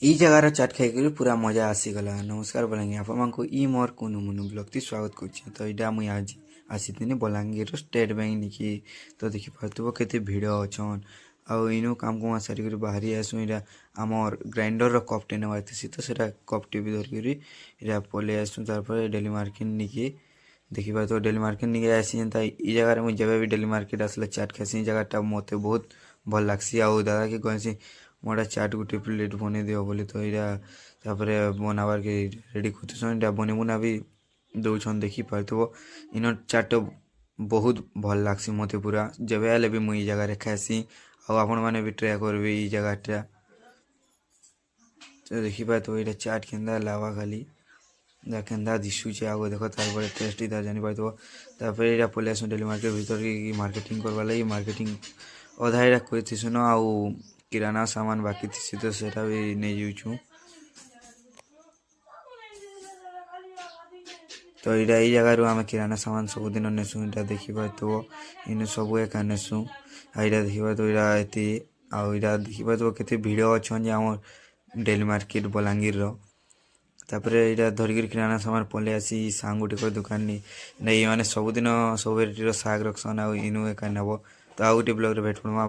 ई जगार चाट खाई पूरा मजा आसीगला। नमस्कार बलांगीर आपको ई मोर कुनु मुनु ब्लॉग ती स्वागत कर। तो यहाँ मुई आज आसी बलांगीर स्टेट बैंक निकी। तो देखी पार्थ के भिड़ अच्छन आउ इनु काम कुमा सारिक बाहरी आसू। इरा आमर ग्राइंडर कपटे नेबार थी तो सेटा कपटे भी धरिक पलि आसू। तार डेली मार्केट निकी देखी पार्थ डेली मार्केट निके आसी जेनता ई जगह मुझे जब भी डेली मार्केट आसला चाट खासी जगह मत बहुत भल लगसी। आउ दादा के कहसी मोटा चाट गोटे प्लेट बने दियो बोली। तो यहाँ बनाबार के रेडी करते बने बुना भी दौन देखी पार्थो। इन चाट बहुत भल लगसी मत पूरा जब आए भी मुझे जगह खासी। आपण मैंने भी ट्राए करेंगे ये जगहटा। तो देखी पार्थो यहाँ चाट के लावा खाली केन्दा दिशुचे आगो देख तार टेस्ट इधर जानी पार्थो। यहाँ पलि आस डेली मार्केट भर की मार्केटिंग करवा लगी। मार्केटिंग अधा यहाँ कर आउ किराना सामान बाकी थी तो सेटा भी नहीं जाऊँ। तो यहाँ ये जगह आम किराना सामान सबुदिन नेसु। यहाँ देखी पार्थो इन सब एका नेसु। यहाँ देखी पार्थो यहाँ ये यहाँ देखी पार्थो के भिड़ अच्छन आम डेली मार्केट बलांगीर। तापर यहाँ धरिक किराना सामान पलि आसी सांग गोटे दुकान नहीं मैंने सबुदिन सब भेराइटर साग रखसन आउ इनु एका नब। तो आउ गोटे ब्लॉग भेट पड़मा।